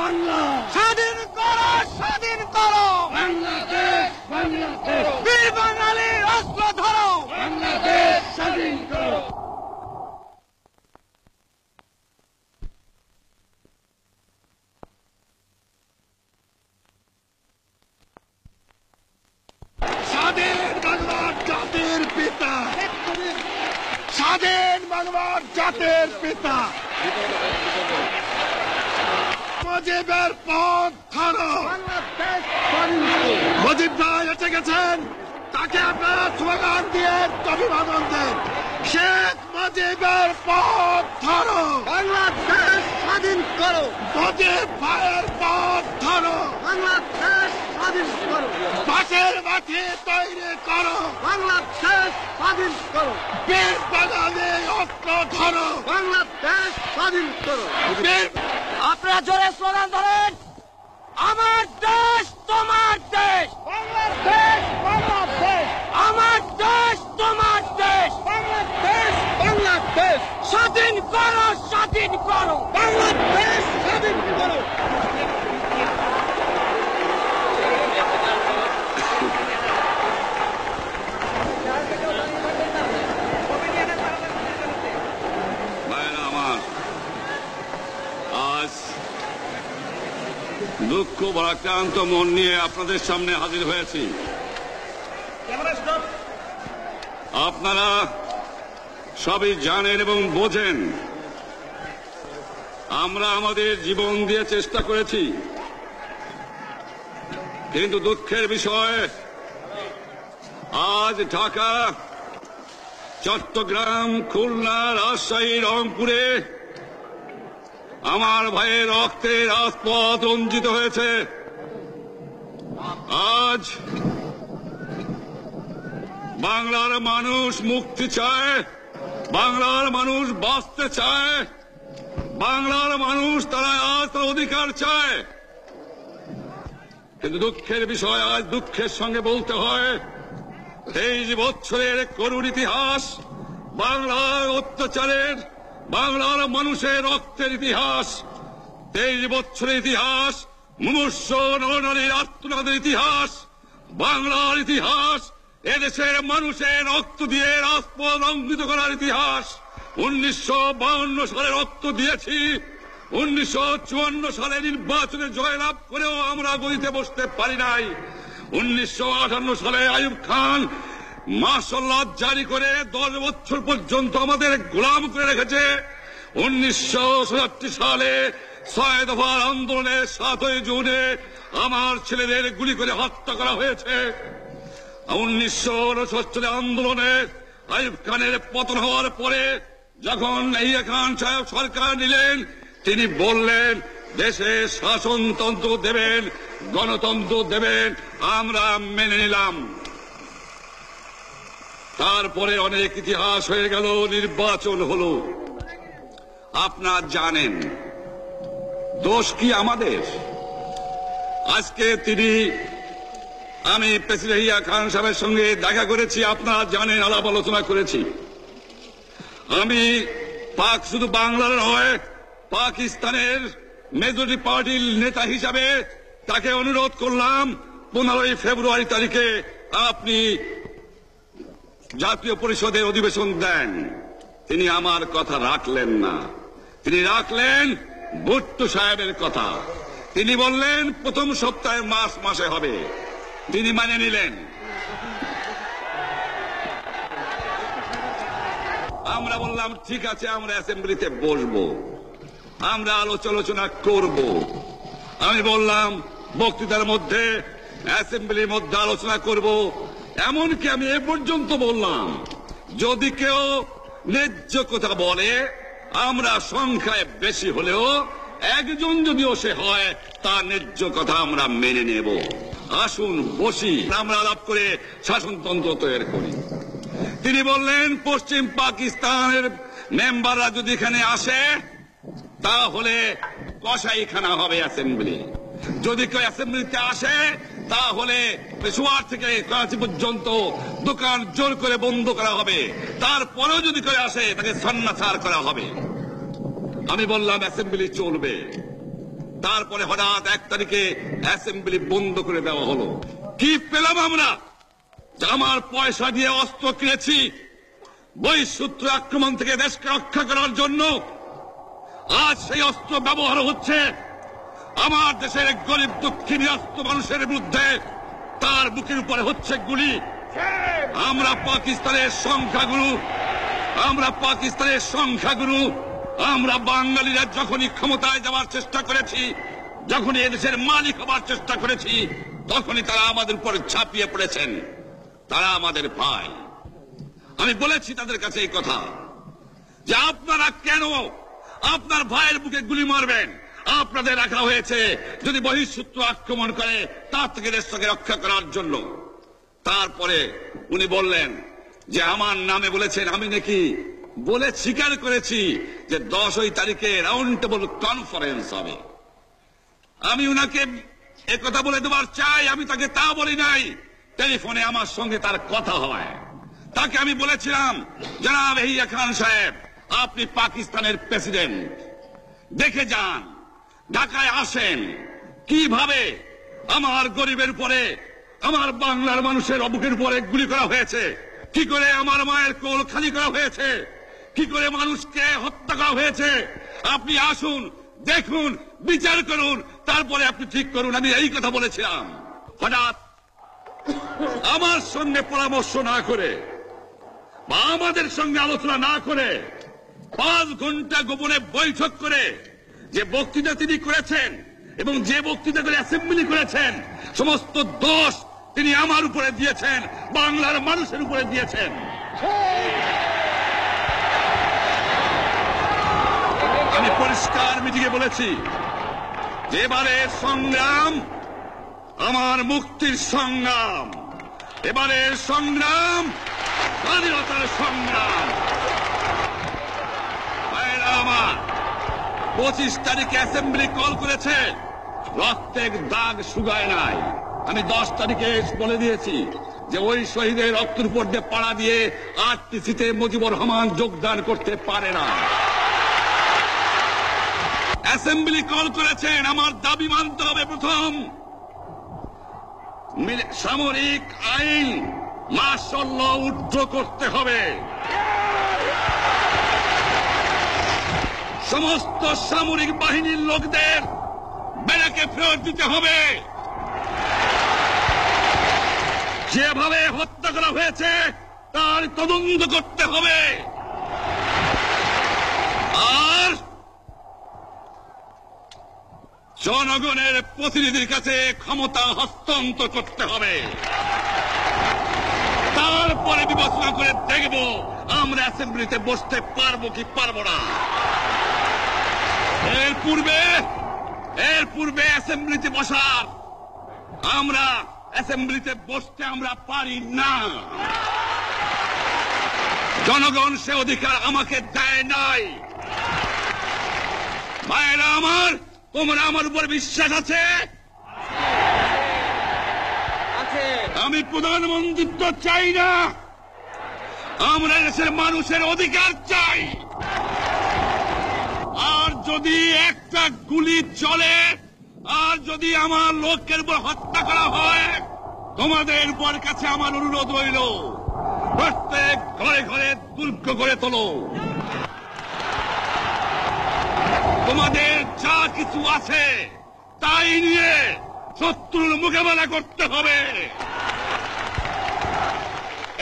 বাংলা, স্বাধীন করো, স্বাধীন করো বাংলাদেশ, বাংলাদেশ, বীর বাঙালির অস্ত্র ধরো, বাংলাদেশ স্বাধীন করো। স্বাধীন বাংলার জাতির পিতা, স্বাধীন বাংলার জাতির পিতা মুজিবের পথ ধরো। মুজিব ভাই এসে গেছেন, তাকে আপনারা স্লোগান দিয়ে অভিবাদন দেন। শেখ মুজিবের পথ ধরো, বাংলাদেশ স্বাধীন করো, মুজিব ভাইয়ের পথ ধরো, বাংলাদেশ স্বাধীন করো, বাঁশের মাঠে তৈরি করো, বাংলাদেশ স্বাধীন করো, বীর বাঙালি অস্ত্র ধরো, বাংলাদেশ স্বাধীন করো। বীর আপনারা জোরে স্লোগান ধরেন, আমার দেশ তোমার দেশ, বাংলাদেশ বাংলাদেশ, আমার দেশ তোমার দেশ, বাংলাদেশ বাংলাদেশ, স্বাধীন করো, স্বাধীন করো, বাংলাদেশ স্বাধীন করো। ভাইরা আমার, আজ দুঃখ ভারাক্রান্ত মন নিয়ে আপনাদের সামনে হাজির হয়েছি। আপনারা সবই জানেন এবং বোঝেন, আমরা আমাদের জীবন দিয়ে চেষ্টা করেছি, কিন্তু দুঃখের বিষয় আজ ঢাকা, চট্টগ্রাম, খুলনা, রাজশাহী, রংপুরে আমার ভাইয়ের রক্তে রাজপথ রঞ্জিত হয়েছে। আজ বাংলার মানুষ মুক্তি চায়, বাংলার মানুষ বাঁচতে চায়, বাংলার মানুষ তারা আজ তার অধিকার চায়। কিন্তু দুঃখের বিষয়, আজ দুঃখের সঙ্গে বলতে হয়, 23 বছরের করুণ ইতিহাস, বাংলার অত্যাচারের, বাংলার মানুষের রক্তের ইতিহাস, 23 বছরের ইতিহাস, মুমূর্ষ নরনারীর আত্মনাদের ইতিহাস, বাংলার ইতিহাস, এদেশের মানুষের রক্ত দিয়ে রাজপথ রঞ্জিত করার ইতিহাস। 1952 সালে রক্ত দিয়েছি, 1954 সালে নির্বাচনে জয়লাভ করেও আমরা গদিতে বসতে পারি নাই। 1958 সালে আইয়ুব খান মার্শাল ল জারি করে 10 বছর পর্যন্ত আমাদের গোলাম করে রেখেছে। 1967 সালে 6 দফার আন্দোলনে 7ই জুনে আমার ছেলেদের গুলি করে হত্যা করা হয়েছে। 1969 আন্দোলনে আইয়ুব খানের পতন হওয়ার পরে যখন ইয়াহিয়া খান সাহেব সরকার নিলেন, তিনি বললেন দেশে শাসনতন্ত্র দেবেন, গণতন্ত্র দেবেন, আমরা মেনে নিলাম। তারপরে অনেক ইতিহাস হয়ে গেল, নির্বাচন হলো। আপনারা জানেন দোষ কি আমাদের? আজকে আমি প্রেসিডেন্ট ইয়াহিয়া খান সাহেবের সঙ্গে দেখা করেছি, আপনারা জানেন, আলাপ আলোচনা করেছি। আমি শুধু বাংলার নয়, পাকিস্তানের মেজরিটি পার্টির নেতা হিসাবে তাকে অনুরোধ করলাম 15 ফেব্রুয়ারি তারিখে আপনি জাতীয় পরিষদের অধিবেশন দেন। তিনি আমার কথা রাখলেন না, তিনি রাখলেন ভুট্টো সাহেবের কথা। তিনি বললেন প্রথম সপ্তাহে মাসে হবে, তিনি মানে নিলেন। আমরা বললাম ঠিক আছে, আমরা অ্যাসেম্বলিতে বসবো, আমরা আলোচনা করব। আমি বললাম বক্তৃতার মধ্যে, অ্যাসেম্বলির মধ্যে আলোচনা করব। এমনকি আমি এ পর্যন্ত বললাম যদি কেউ ন্যায্য কথা বলে, আমরা সংখ্যায় বেশি হলেও একজন যদিও সে হয়, তার ন্যায্য কথা আমরা মেনে নেব। আসুন বসি, আমরা আলাপ করে শাসনতন্ত্র তৈরি করি। তিনি বললেন পশ্চিম পাকিস্তানের মেম্বাররা যদি এখানে আসে তাহলে কসাইখানা হবে অ্যাসেম্বলি। যদি কেউ অ্যাসেম্বলিতে আসে তাহলে পেশোয়ার থেকে করাচি পর্যন্ত দোকান জোর করে বন্ধ করা হবে, তারপরেও যদি কেউ আসে তাকে সন্ন্যাসার করা হবে। আমি বললাম অ্যাসেম্বলি চলবে। তারপরে হঠাৎ 1 তারিখে অ্যাসেম্বলি বন্ধ করে দেওয়া হলো। কি পেলাম আমরা? যে আমার পয়সা দিয়ে অস্ত্র কিনেছি বহিঃশত্রু আক্রমণ থেকে দেশকে রক্ষা করার জন্য, আজ সেই অস্ত্র ব্যবহার হচ্ছে আমার দেশের গরিব দুঃখী নিরস্ত মানুষের বিরুদ্ধে। তার বুকের উপরে হচ্ছে গুলি। আমরা পাকিস্তানের সংখ্যাগুরু, আমরা বাঙালিরা যখনই ক্ষমতায় যাওয়ার চেষ্টা করেছি, যখনই এদেশের মালিক হবার চেষ্টা করেছি, তখনই তারা আমাদের উপর ঝাঁপিয়ে পড়েছেন। তারা আমাদের ভাই। আমি বলেছি তাদের কাছে এই কথা যে আপনারা কেন আপনার ভাইয়ের বুকে গুলি মারবেন? আপনাদের রাখা হয়েছে যদি বহিঃশত্রু আক্রমণ করে তার থেকে দেশটাকে রক্ষা করার জন্য। তারপরে উনি বললেন যে আমার নামে বলেছেন, আমি নাকি বলে স্বীকার করেছি যে 10 তারিখে রাউন্ড টেবল কনফারেন্স হবে। আমি উনাকে একথা বলে দেবার চাই, আমি তাকে তা বলি নাই। টেলিফোনে আমার সঙ্গে তার কথা হয়। তাকে আমি বলেছিলাম, জনাব ইয়াহিয়া খান সাহেব, আপনি পাকিস্তানের প্রেসিডেন্ট, দেখে যান, ঢাকায় আসেন কিভাবে আমার গরিবের উপরে, আমার বাংলার মানুষের বুকের উপরে গুলি করা হয়েছে, কি করে আমার মায়ের কোল খালি করা হয়েছে, কি করে মানুষকে হত্যা করা হয়েছে। আপনি আসুন, দেখুন, বিচার করুন, তারপরে আপনি ঠিক করুন। আমি এই কথা বলেছিলাম। হঠাৎ আমার সঙ্গে পরামর্শ না করে বা আমাদের সঙ্গে আলোচনা না করে 5 ঘন্টা গোপনে বৈঠক করে যে বক্তৃতা তিনি করেছেন এবং যে বক্তৃতা করে অ্যাসেম্বলি করেছেন, সমস্ত দোষ তিনি আমার উপরে দিয়েছেন, বাংলার মানুষের উপরে দিয়েছেন। আমি পরিষ্কার মিটিংয়ে বলেছি যে এবারের সংগ্রাম আমার মুক্তির সংগ্রাম, এবারের সংগ্রাম স্বাধীনতার সংগ্রাম। আমার 25 তারিখে অ্যাসেম্বলি কল করেছে, রক্তের দাগ শুকায় নাই। আমি 10 তারিখে বলে দিয়েছি যে ওই শহীদের রক্তের উপর দিয়ে পাড়া দিয়ে আরটিসিতে মুজিবুর রহমান যোগদান করতে পারে না। অ্যাসেম্বলি কল করেছেন, আমার দাবি মানতে হবে। প্রথম, সামরিক আইন মার্শাল ল উদ্ধ করতে হবে। সমস্ত সামরিক বাহিনীর লোকদের ব্যারাকে ফেরত দিতে হবে। যেভাবে হত্যা করা হয়েছে তার তদন্ত করতে হবে। আর জনগণের প্রতিনিধির কাছে ক্ষমতা হস্তান্তর করতে হবে। তারপরে বিবেচনা করে দেখব আমরা অ্যাসেম্বলিতে বসতে পারবো কি পারবো না। এর পূর্বে অ্যাসেম্বলিতে বসার, আমরা অ্যাসেম্বলিতে বসতে আমরা পারি না। জনগণ সে অধিকার আমাকে দেয় নাই। ভাইরা আমার, তোমরা আমার উপর বিশ্বাস আছে? আমি প্রধানমন্ত্রিত্ব চাই না, আমরা দেশের মানুষের অধিকার চাই। আর যদি একটা গুলি চলে, আর যদি আমার লোকের উপর হত্যা করা হয়, তোমাদের উপর কাছে আমার অনুরোধ রইল, প্রত্যেক ঘরে ঘরে দুর্গ করে তোলো। তোমাদের যা কিছু আছে তাই নিয়ে শত্রুর মোকাবেলা করতে হবে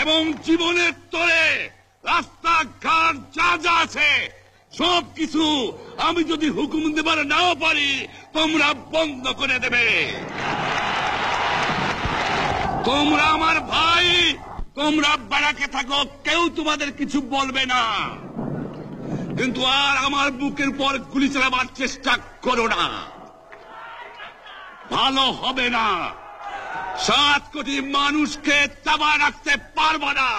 এবং জীবনের তরে রাস্তাঘাট যা যা আছে সবকিছু আমি যদি হুকুম দেবার নাও পারি, তোমরা বন্ধ করে দেবে। তোমরা আমার ভাই, তোমরা ব্যারাকে থাকো, কেউ তোমাদের কিছু বলবে না, কিন্তু আর আমার বুকের উপর গুলি চালাবার চেষ্টা করো না, ভালো হবে না। 7 কোটি মানুষকে চাপা রাখতে পারবো না।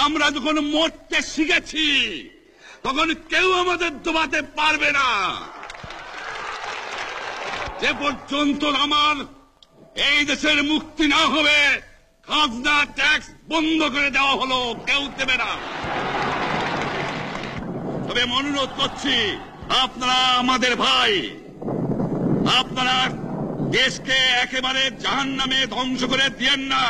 আমরা যখন মরতে শিখেছি তখন কেউ আমাদের দবাতে পারবে না। যে পর্যন্ত আমার এই দেশের মুক্তি না হবে, খাজনা ট্যাক্স বন্ধ করে দেওয়া হলো, কেউ দেবে না। তবে অনুরোধ করছি, আপনারা আমাদের ভাই, আপনারা দেশকে একেবারে জাহান্নামে ধ্বংস করে দিয়েন না।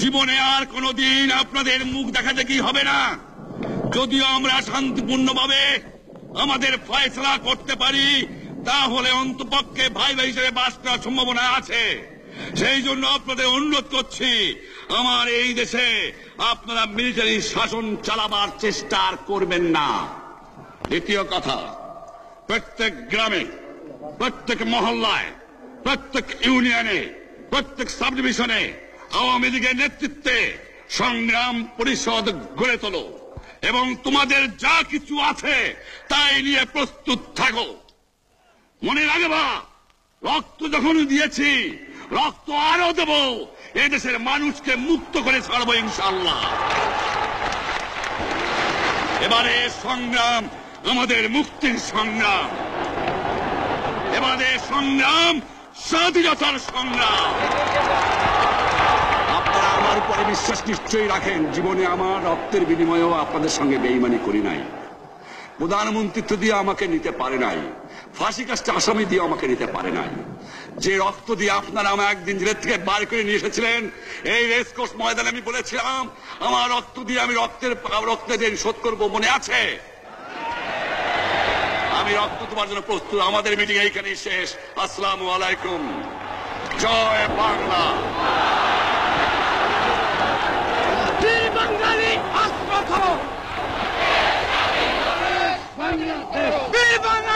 জীবনে আর কোনোদিন আপনাদের মুখ দেখা দেখি হবে না। যদিও আমরা শান্তিপূর্ণভাবে আমাদের ফয়সলা করতে পারি, তাহলে অন্তপক্ষে ভাই ভাই হিসেবে বাস করার সম্ভাবনা আছে। সেই জন্য আপনাদের অনুরোধ করছি, আমার এই দেশে আপনারা মিলিটারি শাসন চালাবার চেষ্টা আর করবেন না। দ্বিতীয় কথা, প্রত্যেক গ্রামে, প্রত্যেক মহল্লায়, প্রত্যেক ইউনিয়নে, প্রত্যেক সাব ডিভিশনে আওয়ামী লীগের নেতৃত্বে সংগ্রাম পরিষদ গড়ে তোলো এবং তোমাদের যা কিছু আছে তাই নিয়ে প্রস্তুত থাকো। মনে রাখবা, রক্ত যখন দিয়েছি, রক্ত আরো দেব। এদেশের মানুষকে মুক্ত করে ছাড়বো ইনশাআল্লাহ। এবারে সংগ্রাম আমাদের মুক্তির সংগ্রাম, এবারে সংগ্রাম স্বাধীনতার সংগ্রাম। আপনারা আমার উপরে বিশ্বাস নিশ্চয়ই রাখেন। জীবনে আমার রক্তের বিনিময়েও আপনাদের সঙ্গে বেইমানি করি নাই। প্রধানমন্ত্রিত্ব দিয়ে আমাকে নিতে পারে নাই, ফাঁসি কাস্টে আসামি দিয়ে আমাকে নিতে পারে নাই। যে রক্ত দিয়ে আপনারা আমার একদিন জেলের থেকে বার করে নিয়ে এসেছিলেন, এই রেসকোর্স ময়দানে আমি বলেছিলাম আমার রক্ত দিয়ে আমি রক্তের ঋণ শোধ করবো, মনে আছে? আমি রক্ত তোমার জন্য প্রস্তুত। আমাদের মিটিং এইখানেই শেষ। আসসালামু আলাইকুম। জয় বাংলা। বীর বাঙালি অস্ত্র ধরো, বীর বাঙালি